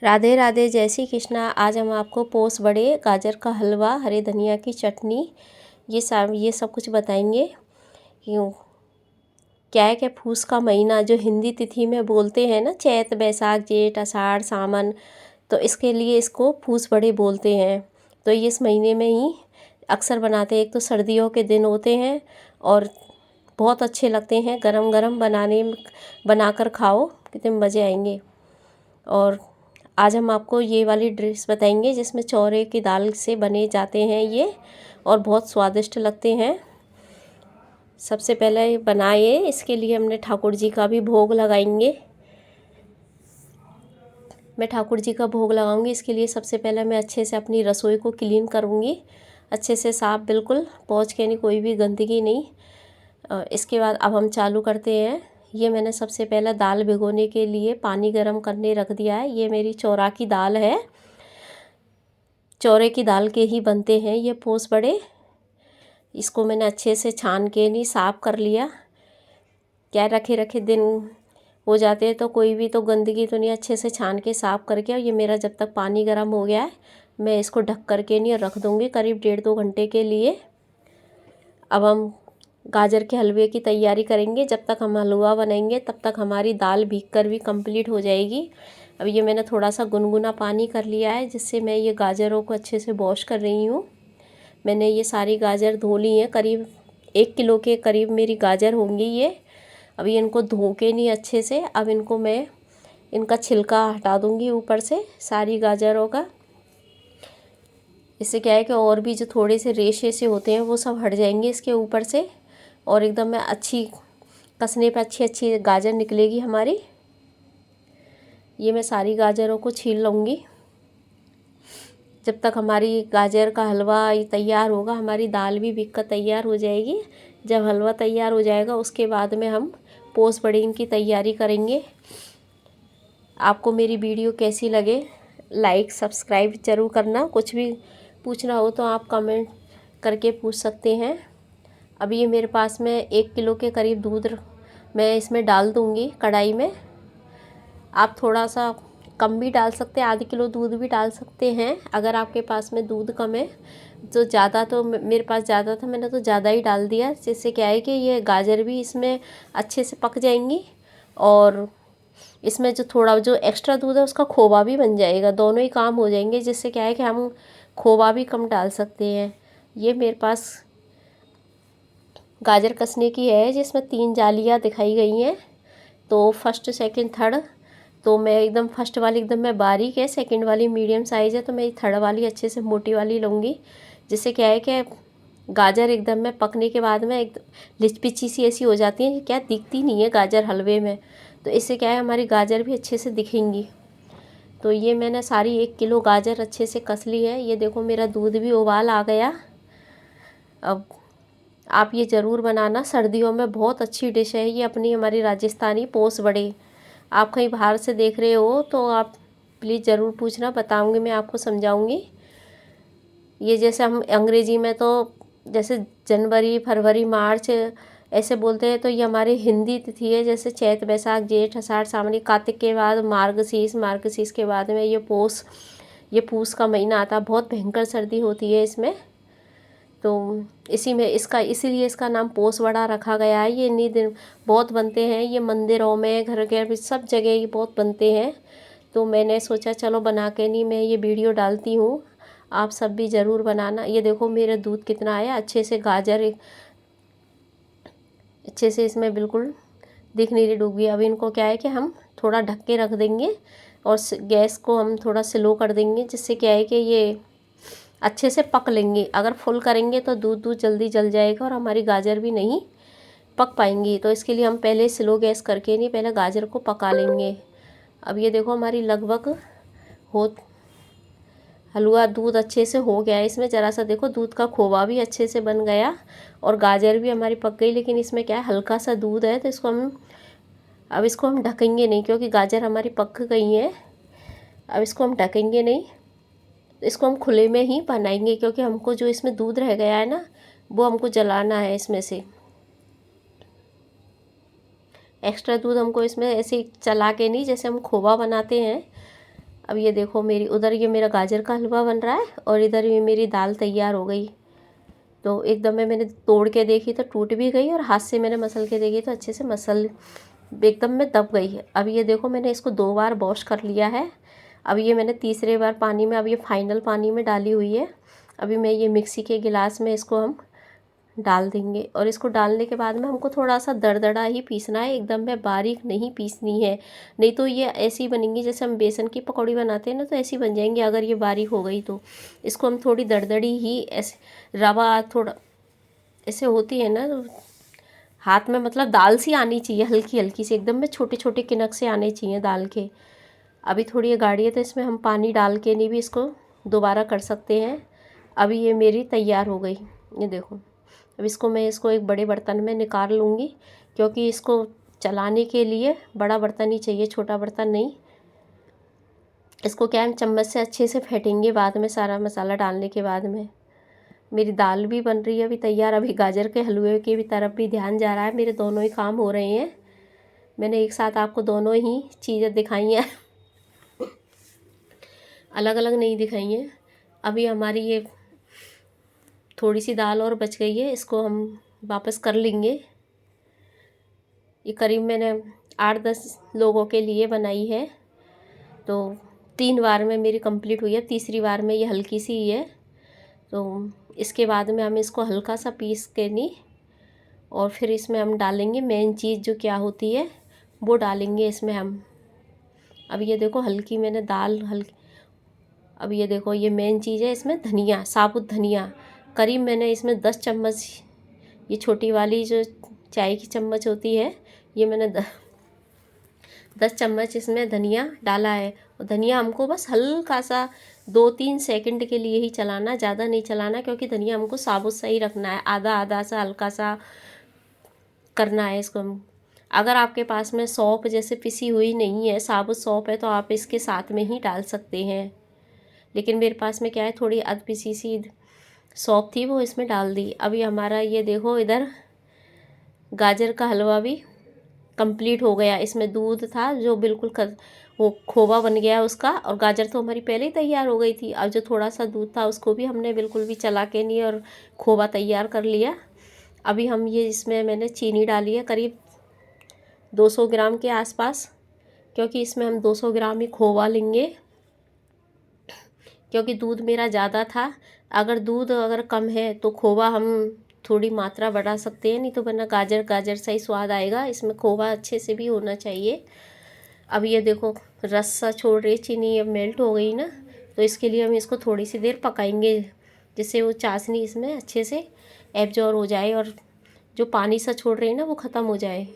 राधे राधे, जय श्री कृष्णा। आज हम आपको पोस बड़े, गाजर का हलवा, हरे धनिया की चटनी, ये सब कुछ बताएंगे। क्यों क्या है कि पूस का महीना जो हिंदी तिथि में बोलते हैं ना, चैत बैसाख जेठ आषाढ़ सावन, तो इसके लिए इसको पूस बड़े बोलते हैं। तो ये इस महीने में ही अक्सर बनाते हैं। एक तो सर्दियों के दिन होते हैं और बहुत अच्छे लगते हैं। गरम गरम बनाकर खाओ, कितने मज़े आएंगे। और आज हम आपको ये वाली डिश बताएंगे जिसमें चौरे की दाल से बने जाते हैं ये, और बहुत स्वादिष्ट लगते हैं। सबसे पहले बनाए, इसके लिए हमने ठाकुर जी का भी भोग लगाएंगे। मैं ठाकुर जी का भोग लगाऊंगी। इसके लिए सबसे पहले मैं अच्छे से अपनी रसोई को क्लीन करूंगी, अच्छे से साफ़, बिल्कुल पहुँच के नहीं, कोई भी गंदगी नहीं। इसके बाद अब हम चालू करते हैं। ये मैंने सबसे पहले दाल भिगोने के लिए पानी गर्म करने रख दिया है। ये मेरी चौरा की दाल है। चौरे की दाल के ही बनते हैं ये पोस बड़े। इसको मैंने अच्छे से छान के नहीं साफ़ कर लिया। क्या रखे रखे दिन हो जाते हैं तो कोई भी तो गंदगी तो नहीं, अच्छे से छान के साफ़ करके। और ये मेरा जब तक पानी गर्म हो गया है, मैं इसको ढक करके नहीं रख दूँगी करीब 1.5-2 घंटे के लिए। अब हम गाजर के हलवे की तैयारी करेंगे। जब तक हम हलवा बनाएंगे तब तक हमारी दाल भीग कर भी कंप्लीट हो जाएगी। अब ये मैंने थोड़ा सा गुनगुना पानी कर लिया है, जिससे मैं ये गाजरों को अच्छे से वॉश कर रही हूँ। मैंने ये सारी गाजर धो ली हैं, करीब 1 किलो के करीब मेरी गाजर होंगी ये। अब ये इनको धो के नहीं अच्छे से, अब इनको मैं इनका छिलका हटा दूँगी ऊपर से सारी गाजरों का। इससे क्या है कि और भी जो थोड़े से रेशे से होते हैं वो सब हट जाएंगे इसके ऊपर से, और एकदम मैं अच्छी कसने पे अच्छी अच्छी गाजर निकलेगी हमारी। ये मैं सारी गाजरों को छील लूँगी। जब तक हमारी गाजर का हलवा ये तैयार होगा, हमारी दाल भी भीग कर तैयार हो जाएगी। जब हलवा तैयार हो जाएगा उसके बाद में हम पोस बड़ी की तैयारी करेंगे। आपको मेरी वीडियो कैसी लगे, लाइक सब्सक्राइब ज़रूर करना। कुछ भी पूछना हो तो आप कमेंट करके पूछ सकते हैं। अभी ये मेरे पास में 1 किलो के करीब दूध मैं इसमें डाल दूँगी कढ़ाई में। आप थोड़ा सा कम भी डाल सकते हैं, आधे किलो दूध भी डाल सकते हैं अगर आपके पास में दूध कम है। तो ज़्यादा तो मेरे पास ज़्यादा था, मैंने तो ज़्यादा ही डाल दिया। जिससे क्या है कि ये गाजर भी इसमें अच्छे से पक जाएंगी, और इसमें जो थोड़ा जो एक्स्ट्रा दूध है उसका खोवा भी बन जाएगा, दोनों ही काम हो जाएंगे। जिससे क्या है कि हम खोवा भी कम डाल सकते हैं। ये मेरे पास गाजर कसने की है जिसमें 3 जालियाँ दिखाई गई हैं। तो फर्स्ट सेकंड थर्ड, तो मैं एकदम फर्स्ट वाली एकदम मैं बारीक है, सेकंड वाली मीडियम साइज़ है, तो मैं थर्ड वाली अच्छे से मोटी वाली लूँगी। जिससे क्या है कि गाजर एकदम में पकने के बाद में एक लिचपिची सी ऐसी हो जाती है, क्या दिखती नहीं है गाजर हलवे में। तो इससे क्या है हमारी गाजर भी अच्छे से दिखेंगी। तो ये मैंने सारी 1 किलो गाजर अच्छे से कस ली है। ये देखो मेरा दूध भी उबाल आ गया। अब आप ये ज़रूर बनाना, सर्दियों में बहुत अच्छी डिश है ये अपनी हमारी राजस्थानी पोस बड़े। आप कहीं बाहर से देख रहे हो तो आप प्लीज़ ज़रूर पूछना, बताऊंगी, मैं आपको समझाऊंगी। ये जैसे हम अंग्रेजी में तो जैसे जनवरी फरवरी मार्च ऐसे बोलते हैं, तो ये हमारे हिंदी तिथि है। जैसे चैत बैसाख जेठ आषाढ़ सावन, कार्तिक के बाद मार्गशीर्ष, मार्गशीर्ष के बाद में ये पूस का महीना आता है। बहुत भयंकर सर्दी होती है इसमें। तो इसी में इसीलिए इसका नाम पोस बड़ा रखा गया है। ये इन्हीं दिन बहुत बनते हैं, ये मंदिरों में, घर के भी, सब जगह ये बहुत बनते हैं। तो मैंने सोचा चलो बना के नहीं मैं ये वीडियो डालती हूँ, आप सब भी ज़रूर बनाना। ये देखो मेरा दूध कितना आया, अच्छे से गाजर अच्छे से इसमें बिल्कुल दिख नहीं रही, डूब गई। अब इनको क्या है कि हम थोड़ा ढक के रख देंगे, और गैस को हम थोड़ा स्लो कर देंगे। जिससे क्या है कि ये अच्छे से पक लेंगे। अगर फुल करेंगे तो दूध जल्दी जल जाएगा और हमारी गाजर भी नहीं पक पाएंगी। तो इसके लिए हम पहले स्लो गैस करके नहीं, पहले गाजर को पका लेंगे। अब ये देखो हमारी लगभग हो हलवा दूध अच्छे से हो गया है। इसमें ज़रा सा देखो दूध का खोवा भी अच्छे से बन गया, और गाजर भी हमारी पक गई। लेकिन इसमें क्या है हल्का सा दूध है, तो इसको हम ढकेंगे नहीं, क्योंकि गाजर हमारी पक गई हैं। अब इसको हम ढकेंगे नहीं, इसको हम खुले में ही बनाएंगे, क्योंकि हमको जो इसमें दूध रह गया है ना, वो हमको जलाना है। इसमें से एक्स्ट्रा दूध हमको इसमें ऐसे चला के नहीं, जैसे हम खोवा बनाते हैं। अब ये देखो मेरी उधर ये मेरा गाजर का हलवा बन रहा है और इधर ये मेरी दाल तैयार हो गई। तो एकदम मैंने तोड़ के देखी तो टूट भी गई और हाथ से मैंने मसल के देखी तो अच्छे से मसल एकदम में दब गई है। अब ये देखो मैंने इसको 2 बार वॉश कर लिया है। अब ये मैंने तीसरे बार पानी में, अब ये फाइनल पानी में डाली हुई है। अभी मैं ये मिक्सी के गिलास में इसको हम डाल देंगे और इसको डालने के बाद में हमको थोड़ा सा दरदरा ही पीसना है, एकदम में बारीक नहीं पीसनी है, नहीं तो ये ऐसी बनेंगी जैसे हम बेसन की पकौड़ी बनाते हैं ना, तो ऐसी बन जाएंगी अगर ये बारीक हो गई तो। इसको हम थोड़ी दरदड़ी ही ऐसे रवा थोड़ा ऐसे होती है ना, तो हाथ में मतलब दाल सी आनी चाहिए, हल्की हल्की सी, एकदम में छोटे छोटे किनक से आने चाहिए दाल के। अभी थोड़ी ये गाढ़ी है तो इसमें हम पानी डाल के नहीं भी इसको दोबारा कर सकते हैं। अभी ये मेरी तैयार हो गई, ये देखो। अब इसको एक बड़े बर्तन में निकाल लूँगी, क्योंकि इसको चलाने के लिए बड़ा बर्तन ही चाहिए, छोटा बर्तन नहीं। इसको क्या हम चम्मच से अच्छे से फेंटेंगे बाद में, सारा मसाला डालने के बाद में। मेरी दाल भी बन रही है अभी तैयार। अभी गाजर के हलवे की भी तरफ भी ध्यान जा रहा है, मेरे दोनों ही काम हो रहे हैं। मैंने एक साथ आपको दोनों ही चीज़ें दिखाई हैं अलग अलग नहीं दिखाई हैं। अभी हमारी ये थोड़ी सी दाल और बच गई है, इसको हम वापस कर लेंगे। ये करीब मैंने 8-10 लोगों के लिए बनाई है, तो 3 बार में मेरी कंप्लीट हुई है, तीसरी बार में ये हल्की सी ही है। तो इसके बाद में हम इसको हल्का सा पीस के नहीं, और फिर इसमें हम डालेंगे मेन चीज़ जो क्या होती है वो डालेंगे इसमें हम। अब ये देखो हल्की मैंने दाल हल्की, अब ये देखो ये मेन चीज़ है इसमें, धनिया, साबुत धनिया। करीब मैंने इसमें 10 चम्मच, ये छोटी वाली जो चाय की चम्मच होती है, ये मैंने 10 चम्मच इसमें धनिया डाला है। और धनिया हमको बस हल्का सा 2-3 सेकंड के लिए ही चलाना, ज़्यादा नहीं चलाना, क्योंकि धनिया हमको साबुत सा ही रखना है, आधा आधा सा हल्का सा करना है इसको हम। अगर आपके पास में सौंफ जैसे पिसी हुई नहीं है, साबुत सौंफ है, तो आप इसके साथ में ही डाल सकते हैं। लेकिन मेरे पास में क्या है, थोड़ी अध पिसी सी सौंफ थी, वो इसमें डाल दी। अभी हमारा ये देखो इधर गाजर का हलवा भी कंप्लीट हो गया। इसमें दूध था जो बिल्कुल वो खोवा बन गया उसका, और गाजर तो हमारी पहले ही तैयार हो गई थी। अब जो थोड़ा सा दूध था उसको भी हमने बिल्कुल भी चला के नहीं और खोवा तैयार कर लिया। अभी हम ये इसमें मैंने चीनी डाली है करीब 200 ग्राम के आसपास, क्योंकि इसमें हम 200 ग्राम ही खोवा लेंगे, क्योंकि दूध मेरा ज़्यादा था। अगर कम है तो खोवा हम थोड़ी मात्रा बढ़ा सकते हैं, नहीं तो वरना गाजर गाजर सा ही स्वाद आएगा, इसमें खोवा अच्छे से भी होना चाहिए। अब ये देखो रस सा छोड़ रही चीनी, अब मेल्ट हो गई ना, तो इसके लिए हम इसको थोड़ी सी देर पकाएंगे, जिससे वो चाशनी इसमें अच्छे से एब्जॉर्ब हो जाए और जो पानी सा छोड़ रही है ना वो ख़त्म हो जाए।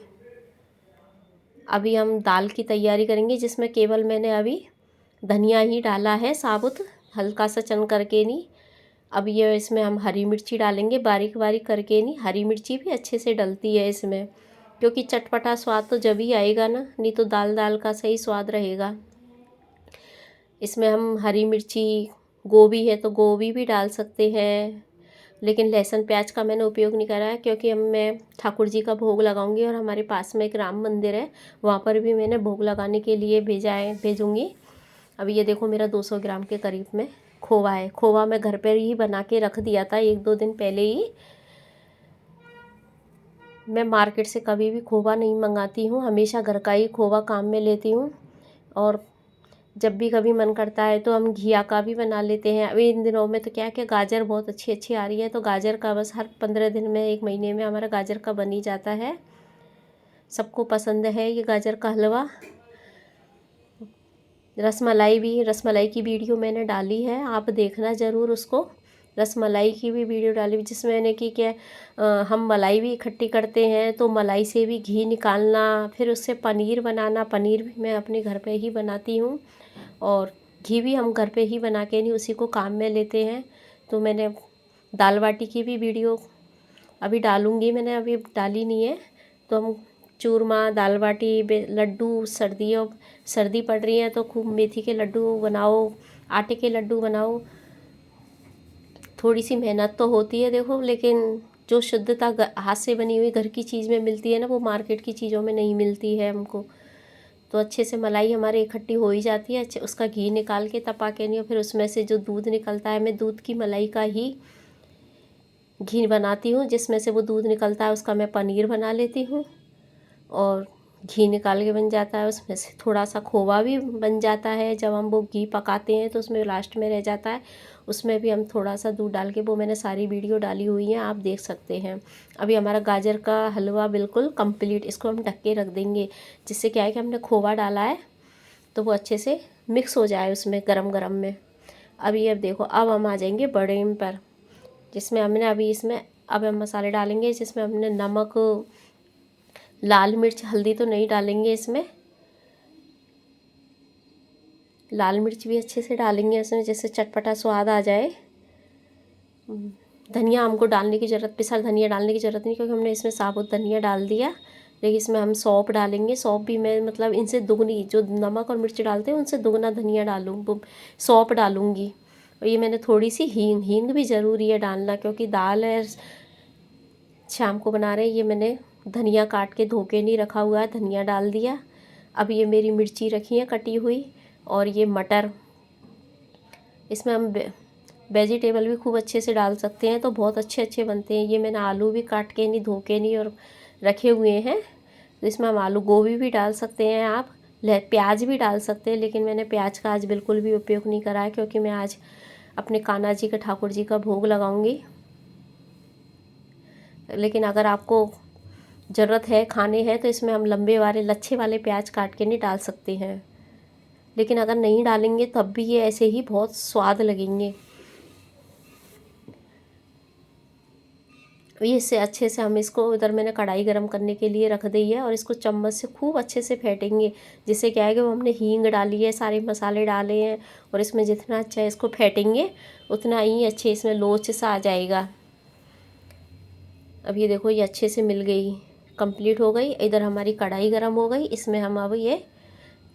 अभी हम दाल की तैयारी करेंगे, जिसमें केवल मैंने अभी धनिया ही डाला है साबुत, हल्का सा चन करके नहीं। अब ये इसमें हम हरी मिर्ची डालेंगे, बारीक बारीक करके नहीं, हरी मिर्ची भी अच्छे से डलती है इसमें, क्योंकि चटपटा स्वाद तो जब ही आएगा ना, नहीं तो दाल दाल का सही स्वाद रहेगा। इसमें हम हरी मिर्ची, गोभी है तो गोभी भी डाल सकते हैं, लेकिन लहसुन प्याज का मैंने उपयोग नहीं करा है, क्योंकि अब मैं ठाकुर जी का भोग लगाऊंगी और हमारे पास में एक राम मंदिर है, वहाँ पर भी मैंने भोग लगाने के लिए भेजूँगी। अब ये देखो मेरा 200 ग्राम के करीब में खोवा है। खोवा मैं घर पर ही बना के रख दिया था 1-2 दिन पहले ही। मैं मार्केट से कभी भी खोवा नहीं मंगाती हूँ, हमेशा घर का ही खोवा काम में लेती हूँ। और जब भी कभी मन करता है तो हम घिया का भी बना लेते हैं। अभी इन दिनों में तो क्या है कि गाजर बहुत अच्छी अच्छी आ रही है, तो गाजर का बस हर 15 दिन में, 1 महीने में हमारा गाजर का बन ही जाता है। सबको पसंद है ये गाजर का हलवा। रसमलाई की वीडियो मैंने डाली है, आप देखना ज़रूर उसको। रसमलाई की भी वीडियो डाली जिसमें मैंने कि क्या हम मलाई भी इकट्ठी करते हैं, तो मलाई से भी घी निकालना, फिर उससे पनीर बनाना। पनीर भी मैं अपने घर पे ही बनाती हूँ, और घी भी हम घर पे ही बना के नहीं उसी को काम में लेते हैं। तो मैंने दाल बाटी की भी वीडियो अभी डालूँगी, मैंने अभी डाली नहीं है। तो हम चूरमा, दाल बाटी, लड्डू, सर्दी पड़ रही है तो खूब मेथी के लड्डू बनाओ, आटे के लड्डू बनाओ। थोड़ी सी मेहनत तो होती है देखो, लेकिन जो शुद्धता हाथ से बनी हुई घर की चीज़ में मिलती है ना, वो मार्केट की चीज़ों में नहीं मिलती है हमको। तो अच्छे से मलाई हमारी इकट्ठी हो ही जाती है। अच्छे उसका घी निकाल के तब पाके नहीं, फिर उसमें से जो दूध निकलता है, मैं दूध की मलाई का ही घी बनाती हूँ। जिसमें से वो दूध निकलता है उसका मैं पनीर बना लेती हूँ। और घी निकाल के बन जाता है, उसमें से थोड़ा सा खोवा भी बन जाता है। जब हम वो घी पकाते हैं तो उसमें लास्ट में रह जाता है, उसमें भी हम थोड़ा सा दूध डाल के, वो मैंने सारी वीडियो डाली हुई है, आप देख सकते हैं। अभी हमारा गाजर का हलवा बिल्कुल कंप्लीट, इसको हम ढक के रख देंगे। जिससे क्या है कि हमने खोवा डाला है तो वो अच्छे से मिक्स हो जाए उसमें गरम गरम में। अभी अब देखो, अब हम आ जाएंगे बड़े पर, जिसमें हमने अभी इसमें अब हम मसाले डालेंगे। जिसमें हमने नमक, लाल मिर्च, हल्दी तो नहीं डालेंगे इसमें, लाल मिर्च भी अच्छे से डालेंगे इसमें जिससे चटपटा स्वाद आ जाए। धनिया हमको डालने की ज़रूरत, पिसा धनिया डालने की ज़रूरत नहीं, क्योंकि हमने इसमें साबुत धनिया डाल दिया। लेकिन इसमें हम सौंफ डालेंगे। सौंफ भी मैं मतलब इनसे दुगनी, जो नमक और मिर्च डालते हैं उनसे दुगना धनिया डालूँ, सौंफ डालूँगी। और ये मैंने थोड़ी सी हींग, हींग भी ज़रूरी है डालना, क्योंकि दाल है शाम को बना रहे हैं। ये मैंने धनिया काट के धो के नहीं रखा हुआ है, धनिया डाल दिया। अब ये मेरी मिर्ची रखी है कटी हुई, और ये मटर, इसमें हम वेजिटेबल भी खूब अच्छे से डाल सकते हैं, तो बहुत अच्छे अच्छे बनते हैं। ये मैंने आलू भी काट के नहीं, धो के नहीं और रखे हुए हैं। तो इसमें हम आलू गोभी भी डाल सकते हैं, आप प्याज भी डाल सकते हैं। लेकिन मैंने प्याज का आज बिल्कुल भी उपयोग नहीं करा है, क्योंकि मैं आज अपने कान्हा जी का, ठाकुर जी का भोग लगाऊंगी। लेकिन अगर आपको ज़रूरत है, खाने हैं, तो इसमें हम लंबे वाले, लच्छे वाले प्याज काट के नहीं डाल सकते हैं। लेकिन अगर नहीं डालेंगे तब भी ये ऐसे ही बहुत स्वाद लगेंगे। इससे अच्छे से हम इसको, इधर मैंने कढ़ाई गरम करने के लिए रख दी है, और इसको चम्मच से खूब अच्छे से फेंटेंगे। जिससे क्या है कि वो हमने हींग डाली है, सारे मसाले डाले हैं, और इसमें जितना अच्छा इसको फेंटेंगे उतना ही अच्छे इसमें लोच सा आ जाएगा। अब ये देखो, ये अच्छे से मिल गई, कंप्लीट हो गई। इधर हमारी कढ़ाई गरम हो गई, इसमें हम अब ये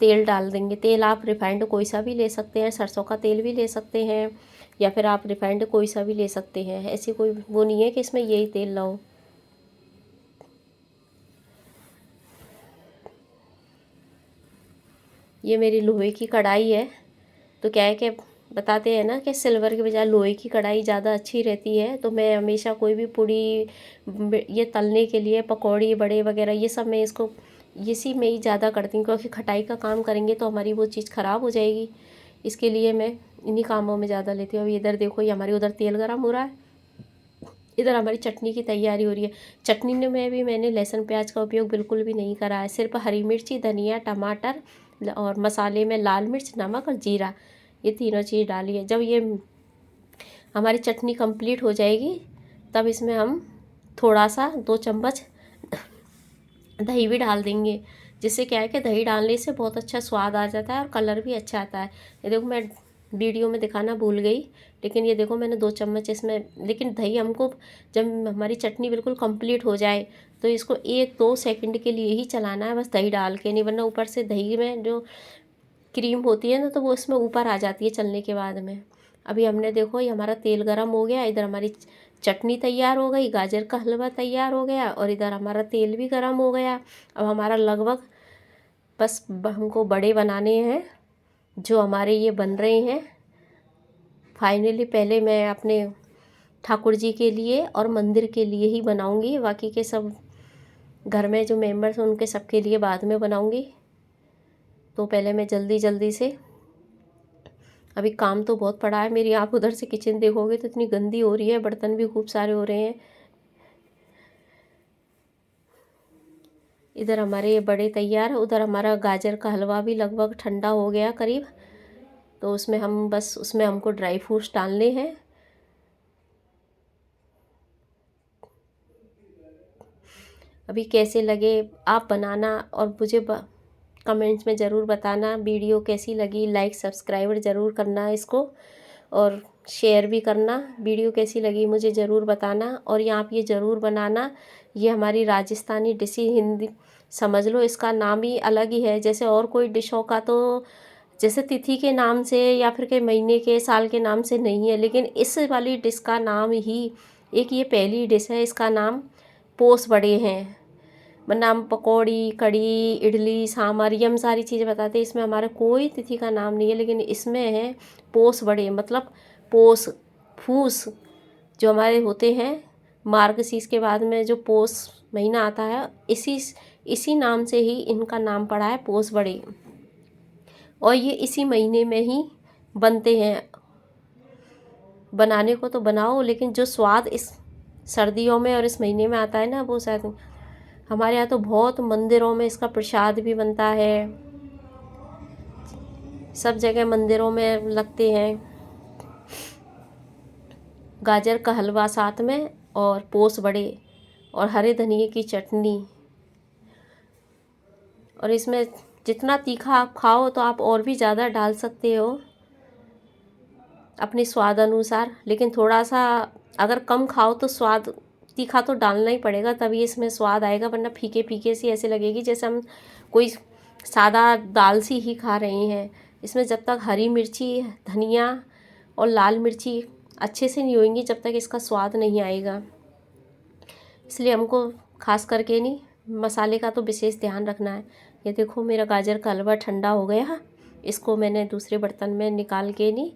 तेल डाल देंगे। तेल आप रिफाइंड कोई सा भी ले सकते हैं, सरसों का तेल भी ले सकते हैं, या फिर आप रिफाइंड कोई सा भी ले सकते हैं। ऐसी कोई वो नहीं है कि इसमें यही तेल लाओ। ये मेरी लोहे की कढ़ाई है, तो क्या है कि बताते हैं ना कि सिल्वर के बजाय लोहे की कढ़ाई ज़्यादा अच्छी रहती है। तो मैं हमेशा कोई भी पूड़ी, ये तलने के लिए पकौड़ी, बड़े वगैरह, ये सब मैं इसको इसी में ही ज़्यादा करती हूँ, क्योंकि खटाई का काम करेंगे तो हमारी वो चीज़ ख़राब हो जाएगी। इसके लिए मैं इन्हीं कामों में ज़्यादा लेती हूँ। अब इधर देखो, ये हमारी उधर तेल गरम हो रहा है, इधर हमारी चटनी की तैयारी हो रही है। चटनी में भी मैंने लहसुन प्याज का उपयोग बिल्कुल भी नहीं करा है, सिर्फ हरी मिर्ची, धनिया, टमाटर, और मसाले में लाल मिर्च, नमक और जीरा, ये तीनों चीज़ डाली है। जब ये हमारी चटनी कंप्लीट हो जाएगी तब इसमें हम थोड़ा सा 2 चम्मच दही भी डाल देंगे। जिससे क्या है कि दही डालने से बहुत अच्छा स्वाद आ जाता है और कलर भी अच्छा आता है। ये देखो, मैं वीडियो में दिखाना भूल गई, लेकिन ये देखो मैंने 2 चम्मच इसमें, लेकिन दही हमको, जब हमारी चटनी बिल्कुल कंप्लीट हो जाए तो इसको 1-2 सेकंड के लिए ही चलाना है, बस दही डाल के नहीं, वरना ऊपर से दही में जो क्रीम होती है ना, तो वो इसमें ऊपर आ जाती है चलने के बाद में। अभी हमने देखो, ये हमारा तेल गरम हो गया, इधर हमारी चटनी तैयार हो गई, गाजर का हलवा तैयार हो गया, और इधर हमारा तेल भी गरम हो गया। अब हमारा लगभग बस हमको बड़े बनाने हैं, जो हमारे ये बन रहे हैं। फाइनली पहले मैं अपने ठाकुर जी के लिए और मंदिर के लिए ही बनाऊंगी, बाकी के सब घर में जो मेंबर्स हैं उनके सबके लिए बाद में बनाऊंगी। तो पहले मैं जल्दी जल्दी से, अभी काम तो बहुत पड़ा है मेरी, आप उधर से किचन देखोगे तो इतनी गंदी हो रही है, बर्तन भी खूब सारे हो रहे हैं। इधर हमारे ये बड़े तैयार है, उधर हमारा गाजर का हलवा भी लगभग ठंडा हो गया करीब। तो उसमें हम बस, उसमें हमको ड्राई फ्रूट्स डालने हैं। अभी कैसे लगे आप बनाना, और मुझे कमेंट्स में ज़रूर बताना वीडियो कैसी लगी। लाइक सब्सक्राइब ज़रूर करना इसको, और शेयर भी करना। वीडियो कैसी लगी मुझे ज़रूर बताना, और यहाँ आप ये ज़रूर बनाना। ये हमारी राजस्थानी डिश ही, हिंदी समझ लो, इसका नाम ही अलग ही है। जैसे और कोई डिशों का तो जैसे तिथि के नाम से या फिर के महीने के, साल के नाम से नहीं है, लेकिन इस वाली डिश का नाम ही एक, ये पहली डिश है, इसका नाम पोस बड़े हैं। वरना हम पकौड़ी, कढ़ी, इडली, सांभर ये हम सारी चीज़ें बताते हैं। इसमें हमारा कोई तिथि का नाम नहीं है, लेकिन इसमें है पोस बड़े, मतलब पोस फूस जो हमारे होते हैं। मार्गशीर्ष के बाद में जो पोस महीना आता है, इसी नाम से ही इनका नाम पड़ा है, पोस बड़े। और ये इसी महीने में ही बनते हैं। बनाने को तो बनाओ, लेकिन जो स्वाद इस सर्दियों में और इस महीने में आता है ना, वो शायद हमारे यहाँ तो बहुत मंदिरों में इसका प्रसाद भी बनता है, सब जगह मंदिरों में लगते हैं। गाजर का हलवा साथ में, और पोस बड़े, और हरे धनिए की चटनी। और इसमें जितना तीखा आप खाओ तो आप और भी ज़्यादा डाल सकते हो अपने स्वाद अनुसार, लेकिन थोड़ा सा अगर कम खाओ तो स्वाद तीखा तो डालना ही पड़ेगा, तभी इसमें स्वाद आएगा, वरना फीके फीके सी ऐसे लगेगी जैसे हम कोई सादा दाल सी ही खा रहे हैं। इसमें जब तक हरी मिर्ची, धनिया और लाल मिर्ची अच्छे से नहीं होंगी, जब तक इसका स्वाद नहीं आएगा। इसलिए हमको खास करके नहीं, मसाले का तो विशेष ध्यान रखना है। ये देखो मेरा गाजर का हलवा ठंडा हो गया, इसको मैंने दूसरे बर्तन में निकाल के नहीं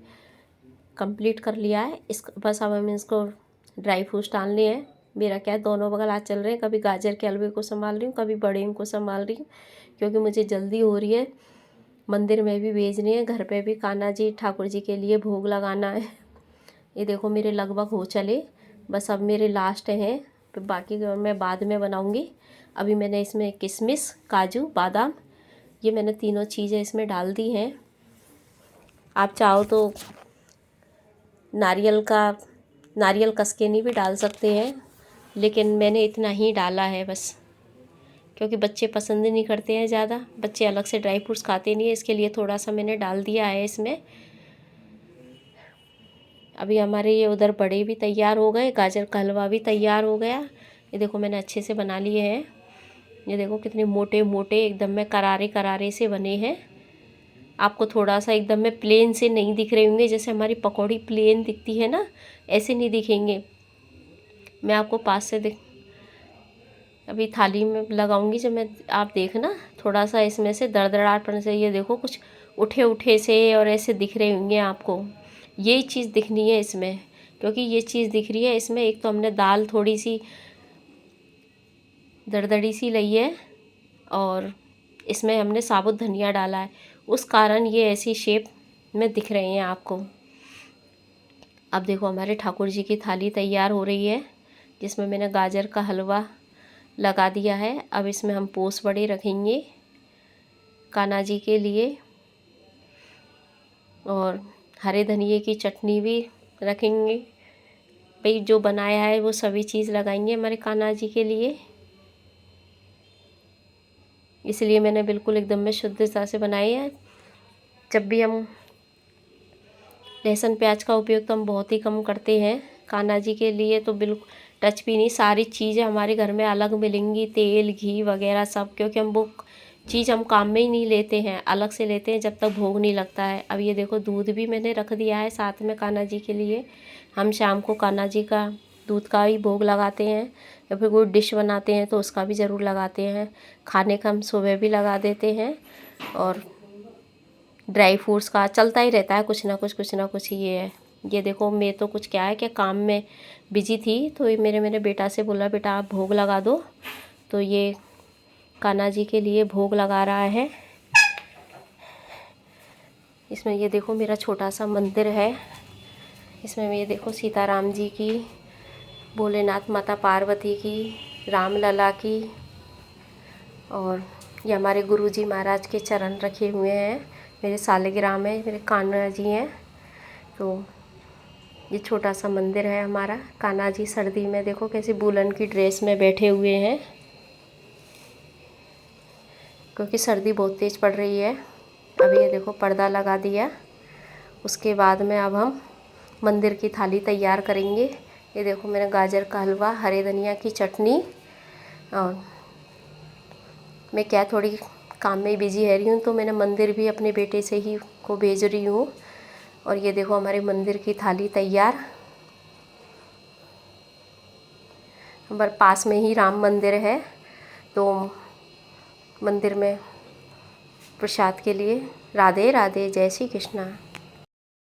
कंप्लीट कर लिया है। बस अब हमें इसको ड्राई फ्रूट्स डालने हैं। मेरा क्या है, दोनों बगल हाथ चल रहे हैं, कभी गाजर के हलवे को संभाल रही हूँ, कभी बड़े को संभाल रही हूँ, क्योंकि मुझे जल्दी हो रही है। मंदिर में भी भेजनी है, घर पे भी कान्हा जी ठाकुर जी के लिए भोग लगाना है। ये देखो मेरे लगभग हो चले, बस अब मेरे लास्ट हैं, फिर बाकी मैं बाद में बनाऊँगी। अभी मैंने इसमें किशमिश, काजू, बादाम, ये मैंने तीनों चीज़ें इसमें डाल दी हैं। आप चाहो तो नारियल कस के नहीं भी डाल सकते हैं, लेकिन मैंने इतना ही डाला है बस, क्योंकि बच्चे पसंद नहीं करते हैं ज़्यादा, बच्चे अलग से ड्राई फ्रूट्स खाते नहीं है, इसके लिए थोड़ा सा मैंने डाल दिया है इसमें। अभी हमारे ये उधर बड़े भी तैयार हो गए, गाजर का हलवा भी तैयार हो गया। ये देखो मैंने अच्छे से बना लिए हैं। ये देखो कितने मोटे मोटे एकदम में करारे करारे से बने हैं। आपको थोड़ा सा एकदम में प्लेन से नहीं दिख रहे होंगे, जैसे हमारी पकौड़ी प्लेन दिखती है ना, ऐसे नहीं दिखेंगे। मैं आपको पास से अभी थाली में लगाऊंगी जब मैं, आप देखना थोड़ा सा इसमें से दरदरापन से, ये देखो कुछ उठे उठे से और ऐसे दिख रहे होंगे आपको। यही चीज़ दिखनी है इसमें, क्योंकि ये चीज़ दिख रही है इसमें। एक तो हमने दाल थोड़ी सी दरदरी सी ली है, और इसमें हमने साबुत धनिया डाला है, उस कारण ये ऐसी शेप में दिख रहे हैं आपको। अब देखो हमारे ठाकुर जी की थाली तैयार हो रही है, जिसमें मैंने गाजर का हलवा लगा दिया है। अब इसमें हम पोस बड़े रखेंगे कान्हा जी के लिए, और हरे धनिए की चटनी भी रखेंगे। भाई जो बनाया है वो सभी चीज़ लगाएंगे हमारे कान्हा जी के लिए, इसलिए मैंने बिल्कुल एकदम में शुद्धता से बनाई है। जब भी हम लहसुन प्याज का उपयोग तो हम बहुत ही कम करते हैं, कान्हा जी के लिए तो बिल्कुल टच भी नहीं। सारी चीज़ें हमारे घर में अलग मिलेंगी, तेल घी वगैरह सब, क्योंकि हम वो चीज़ हम काम में ही नहीं लेते हैं, अलग से लेते हैं जब तक भोग नहीं लगता है। अब ये देखो दूध भी मैंने रख दिया है साथ में कान्हा जी के लिए। हम शाम को कान्हा जी का दूध का ही भोग लगाते हैं, या फिर कोई डिश बनाते हैं तो उसका भी ज़रूर लगाते हैं। खाने का हम सुबह भी लगा देते हैं, और ड्राई फ्रूट्स का चलता ही रहता है, कुछ ना कुछ ये है। ये देखो मैं तो कुछ क्या है कि काम में बिजी थी, तो ये मेरे बेटा से बोला बेटा आप भोग लगा दो, तो ये कान्हा जी के लिए भोग लगा रहा है। इसमें ये देखो मेरा छोटा सा मंदिर है, इसमें ये देखो सीताराम जी की, भोलेनाथ माता पार्वती की, रामलला की, और ये हमारे गुरुजी महाराज के चरण रखे हुए हैं। मेरे सालिग्राम में मेरे कान्हा जी हैं, तो ये छोटा सा मंदिर है हमारा। कान्हा जी सर्दी में देखो कैसी वूलन की ड्रेस में बैठे हुए हैं, क्योंकि सर्दी बहुत तेज़ पड़ रही है। अभी ये देखो पर्दा लगा दिया, उसके बाद में अब हम मंदिर की थाली तैयार करेंगे। ये देखो मैंने गाजर का हलवा, हरे धनिया की चटनी, और मैं क्या थोड़ी काम में बिजी रह रही हूँ, तो मैंने मंदिर भी अपने बेटे से ही को भेज रही हूँ। और ये देखो हमारे मंदिर की थाली तैयार। हमारे पास में ही राम मंदिर है, तो मंदिर में प्रसाद के लिए। राधे राधे, जय श्री कृष्णा।